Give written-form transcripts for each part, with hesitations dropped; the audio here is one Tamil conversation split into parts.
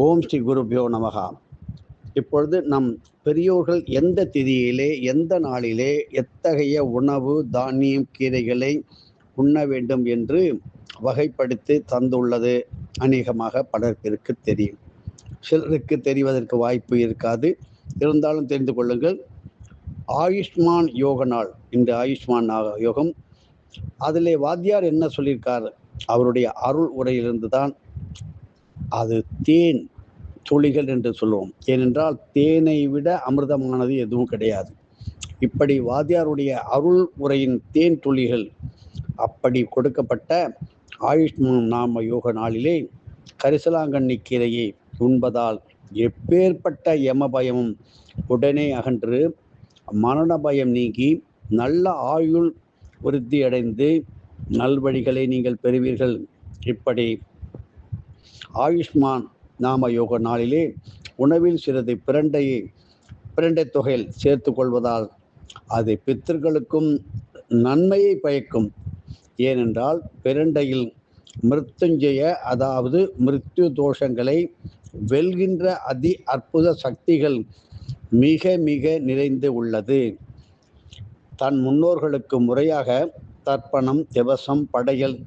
ஓம் ஸ்ரீ குருபியோ நமகா. இப்பொழுது நம் பெரியோர்கள் எந்த திதியிலே எந்த நாளிலே எத்தகைய உணவு தானியம் கீரைகளை உண்ண வேண்டும் என்று வகைப்படுத்தி தந்துள்ளது அநேகமாக பலருக்கு தெரியும். சிலருக்கு தெரிவதற்கு வாய்ப்பு இருக்காது. இருந்தாலும் தெரிந்து கொள்ளுங்கள். ஆயுஷ்மான் யோக நாள், இந்த ஆயுஷ்மான் யோகம், அதிலே வாத்தியார் என்ன சொல்லியிருக்கார், அவருடைய அருள் உரையிலிருந்து தான் அது தேன் துளிகள் என்று சொல்லுவோம். ஏனென்றால் தேனை விட அமிர்தமானது எதுவும் கிடையாது. இப்படி வாத்தியாருடைய அருள் உரையின் தேன் துளிகள் அப்படி கொடுக்கப்பட்ட ஆயுஷ்மான் நாம யோக நாளிலே கரிசலாங்கண்ணி கீரையை உண்பதால் எப்பேற்பட்ட யம பயமும் உடனே அகன்று மரண பயம் நீங்கி நல்ல ஆயுள் விருத்தி அடைந்து நல்வழிகளை நீங்கள் பெறுவீர்கள். இப்படி ஆயுஷ்மான் நாம யோக நாளிலே உணவில் சிறிது பிரண்டை தொகையில் சேர்த்து கொள்வதால் அது பித்தர்களுக்கும் நன்மையை பயக்கும். ஏனென்றால் பிரண்டையில் மிருத்யுஞ்சய, அதாவது மிருத்யு தோஷங்களை வெல்கின்ற அதி அற்புத சக்திகள் மிக மிக நிறைந்து உள்ளது. தன் முன்னோர்களுக்கு முறையாக தர்ப்பணம் திவசம் படையல்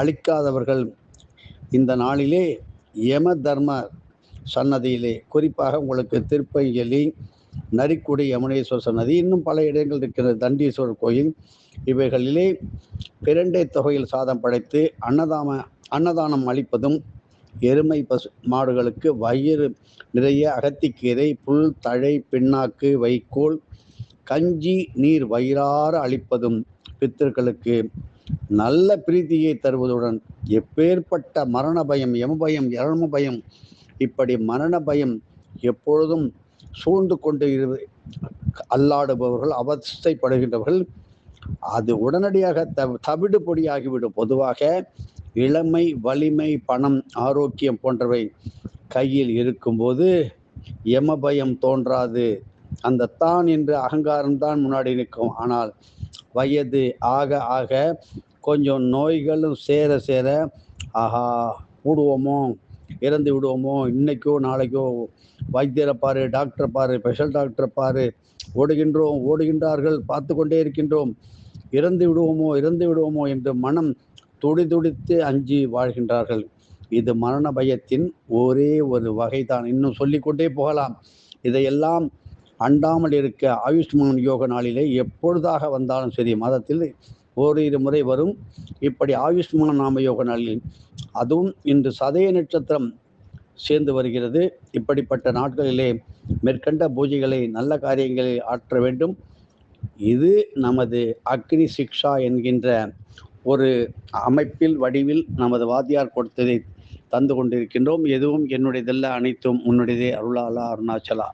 அளிக்காதவர்கள் இந்த நாளிலே யம தர்ம சன்னதியிலே, குறிப்பாக உங்களுக்கு திருப்பையலி, நரிக்குடி யமுனேஸ்வரர் சன்னதி, இன்னும் பல இடங்கள் இருக்கிற தண்டீஸ்வரர் கோயில், இவைகளிலே பிரண்டை தொகையில் சாதம் படைத்து அன்னதானம் அளிப்பதும், எருமை பசு மாடுகளுக்கு வயிறு நிறைய அகத்திக்கீரை, புல் தழை பின்னாக்கு வைக்கோல் கஞ்சி நீர் வயிறார அளிப்பதும் பித்தர்களுக்கு நல்ல பிரீதியை தருவதுடன் எப்பேற்பட்ட மரண பயம், யம பயம், யம பயம், இப்படி மரண பயம் எப்பொழுதும் சூழ்ந்து கொண்டு அல்லாடுபவர்கள், அவஸ்தைப்படுகின்றவர்கள், அது உடனடியாக தவிடு பொடியாகிவிடும். பொதுவாக இளமை, வலிமை, பணம், ஆரோக்கியம் போன்றவை கையில் இருக்கும்போது யம பயம் தோன்றாது. அந்த தான் என்ற அகங்காரம்தான் முன்னாடி நிற்கும். ஆனால் வயது ஆக ஆக கொஞ்சம் நோய்களும் சேர சேர, ஆஹா கூடுவோமோ, இறந்து விடுவோமோ, இன்னைக்கோ நாளைக்கோ வைத்தியரை பாரு, டாக்டரை பாரு, ஸ்பெஷல் டாக்டரை பாரு, ஓடுகின்றார்கள், பார்த்து கொண்டே இருக்கின்றோம், இறந்து விடுவோமோ என்று மனம் துடித்து அஞ்சி வாழ்கின்றார்கள். இது மரண பயத்தின் ஒரே ஒரு வகைதான். இன்னும் சொல்லிக்கொண்டே போகலாம். இதையெல்லாம் அண்டாமல் இருக்க ஆயுஷ்மான் யோக நாளிலே எப்பொழுதாக வந்தாலும் சரி, மாதத்தில் ஓரிரு முறை வரும். இப்படி ஆயுஷ்மான் நாம யோக நாளில், அதுவும் இன்று சதய நட்சத்திரம் சேர்ந்து வருகிறது. இப்படிப்பட்ட நாட்களிலே மேற்கண்ட பூஜைகளை, நல்ல காரியங்களை ஆற்ற வேண்டும். இது நமது அக்னி சிக்ஷா என்கின்ற ஒரு அமைப்பில் வடிவில் நமது வாத்தியார் கொடுத்ததை தந்து கொண்டிருக்கின்றோம். எதுவும் என்னுடையதல்ல, அனைத்தும் உன்னுடையதே. அருளாலா அருணாச்சலா.